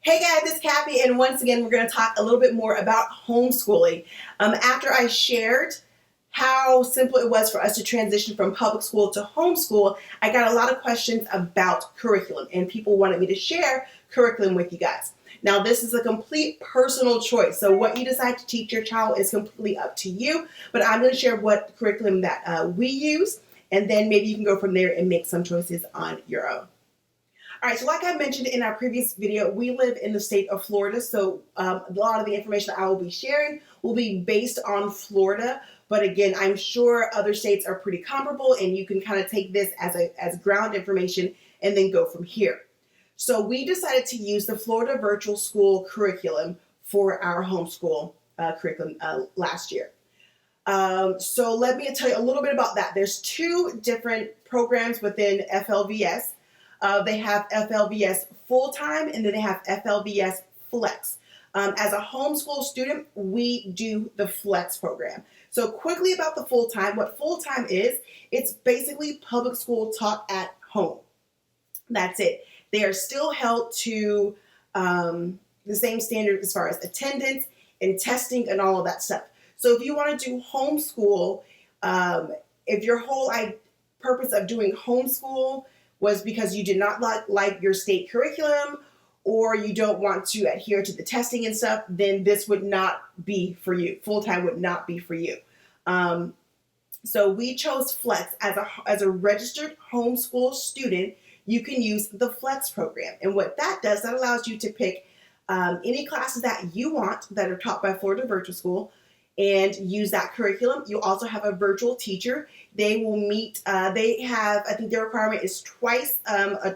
Hey guys, it's Kathy, and once again, we're going to talk a little bit more about homeschooling. After I shared how simple it was for us to transition from public school to homeschool, I got a lot of questions about curriculum, and people wanted me to share curriculum with you guys. Now, this is a complete personal choice, so what you decide to teach your child is completely up to you, but I'm going to share what curriculum that we use, and then maybe you can go from there and make some choices on your own. All right, so like I mentioned in our previous video, we live in the state of Florida, so a lot of the information I will be sharing will be based on Florida. But again, I'm sure other states are pretty comparable, and you can kind of take this as ground information and then go from here. So we decided to use the Florida Virtual School curriculum for our homeschool curriculum last year. So let me tell you a little bit about that. There's two different programs within FLVS. They have FLVS full-time, and then they have FLVS flex. As a homeschool student, we do the flex program. So quickly about the full-time, what full-time is, it's basically public school taught at home. That's it. They are still held to the same standard as far as attendance and testing and all of that stuff. So if you want to do homeschool, if your whole purpose of doing homeschool was because you did not like your state curriculum, or you don't want to adhere to the testing and stuff, then this would not be for you. Full-time would not be for you. So we chose Flex as a registered homeschool student. You can use the Flex program. And what that does, that allows you to pick any classes that you want that are taught by Florida Virtual School and use that curriculum. You also have a virtual teacher. They will meet, they have, I think their requirement is twice a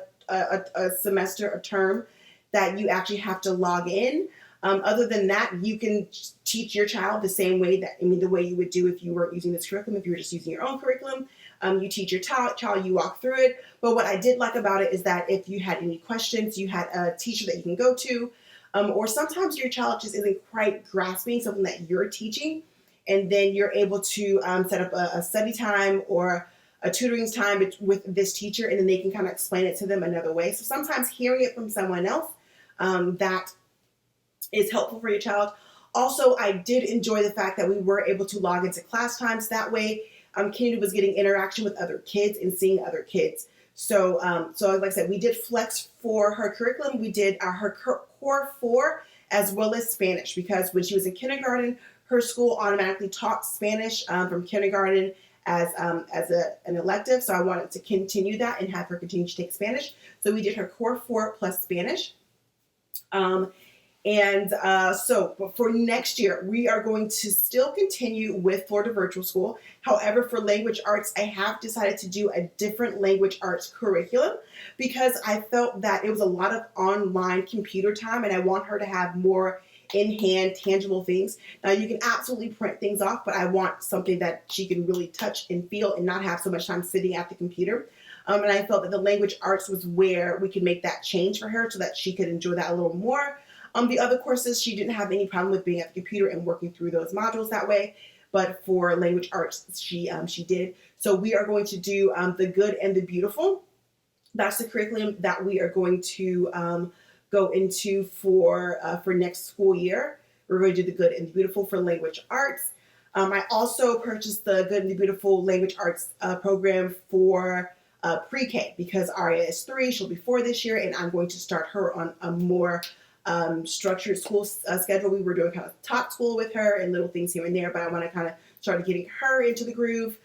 semester, a term, that you actually have to log in. Other than that, you can teach your child the same way the way you would do if you weren't using this curriculum, if you were just using your own curriculum. You teach your child, you walk through it. But what I did like about it is that if you had any questions, you had a teacher that you can go to. Or sometimes your child just isn't quite grasping something that you're teaching, and then you're able to set up a study time or a tutoring time with this teacher, and then they can kind of explain it to them another way. So sometimes hearing it from someone else, that is helpful for your child. Also, I did enjoy the fact that we were able to log into class times. That way, Kennedy was getting interaction with other kids and seeing other kids. So like I said, we did Flex for her curriculum. We did her Core 4 as well as Spanish, because when she was in kindergarten, her school automatically taught Spanish from kindergarten as an elective. So I wanted to continue that and have her continue to take Spanish. So we did her Core 4 plus Spanish. So for next year, we are going to still continue with Florida Virtual School. However, for language arts, I have decided to do a different language arts curriculum because I felt that it was a lot of online computer time, and I want her to have more in-hand, tangible things. Now, you can absolutely print things off, but I want something that she can really touch and feel and not have so much time sitting at the computer. And I felt that the language arts was where we could make that change for her so that she could enjoy that a little more. The other courses, she didn't have any problem with being at the computer and working through those modules that way. But for language arts, she did. So we are going to do the good and the beautiful. That's the curriculum that we are going to go into for next school year. We're going to do the good and the beautiful for language arts. I also purchased the good and the beautiful language arts program for pre-K because Aria is 3. She'll be 4 this year, and I'm going to start her on a more structured school schedule. We were doing kind of top school with her and little things here and there, but I want to kind of start getting her into the groove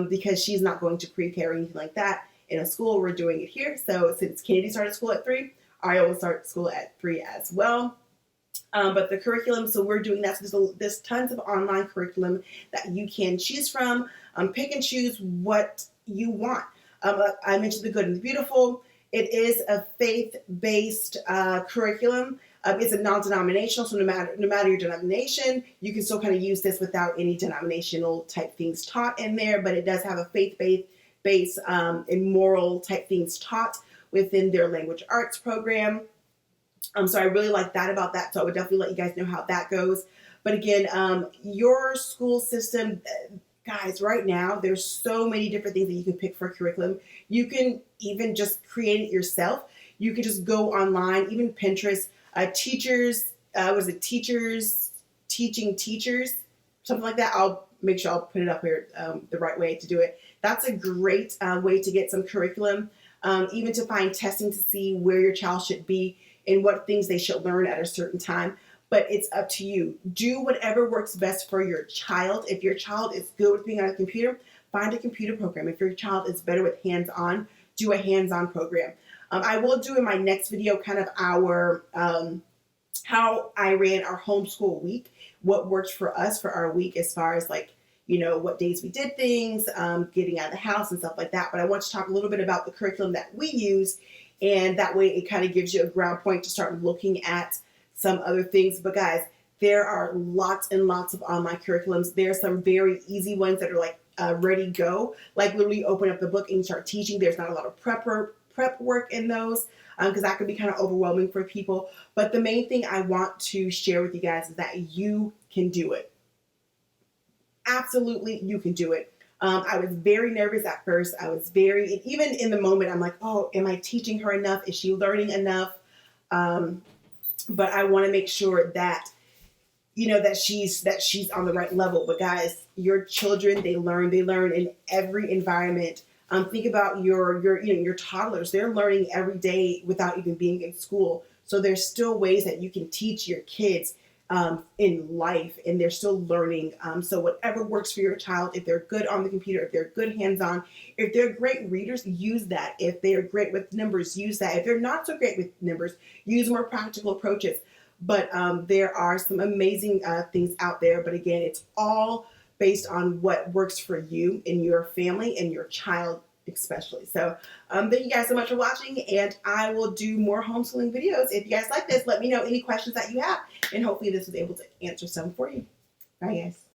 because she's not going to pre-K or anything like that in a school. We're doing it here. So since Kennedy started school at 3, Aria will start school at 3 as well. But the curriculum, so we're doing that. So there's tons of online curriculum that you can choose from. Pick and choose what you want. I mentioned the good and the beautiful. It is a faith-based curriculum. It's a non-denominational, so no matter your denomination, you can still kind of use this without any denominational type things taught in there, but it does have a faith-based and moral type things taught within their language arts program. So I really like that about that, so I would definitely let you guys know how that goes. But again, your school system, guys, right now, there's so many different things that you can pick for a curriculum. You can even just create it yourself. You can just go online, even Pinterest. Teachers, was it teachers teaching teachers, something like that. I'll make sure I'll put it up here the right way to do it. That's a great way to get some curriculum, even to find testing to see where your child should be and what things they should learn at a certain time. But it's up to you. Do whatever works best for your child. If your child is good with being on a computer, find a computer program. If your child is better with hands-on, do a hands-on program. I will do in my next video kind of our how I ran our homeschool week, what worked for us for our week as far as like, you know, what days we did things, getting out of the house and stuff like that. But I want to talk a little bit about the curriculum that we use, and that way it kind of gives you a ground point to start looking at some other things. But guys, there are lots and lots of online curriculums. There's some very easy ones that are like ready to go, like literally open up the book and start teaching. There's not a lot of prep work in those, because that can be kind of overwhelming for people. But the main thing I want to share with you guys is that you can do it. Absolutely, you can do it. I was very nervous at first. I was even in the moment, I'm like, oh, am I teaching her enough? Is she learning enough? But I want to make sure that, you know, that she's on the right level. But guys, your children, they learn in every environment. Think about your toddlers. They're learning every day without even being in school. So there's still ways that you can teach your kids in life, and they're still learning. So whatever works for your child, if they're good on the computer, if they're good hands-on, if they're great readers, use that. If they're great with numbers, use that. If they're not so great with numbers, use more practical approaches. But there are some amazing things out there. But again, it's all based on what works for you and your family and your child especially. So thank you guys so much for watching, and I will do more homeschooling videos. If you guys like this, let me know any questions that you have, and hopefully this was able to answer some for you. Bye guys.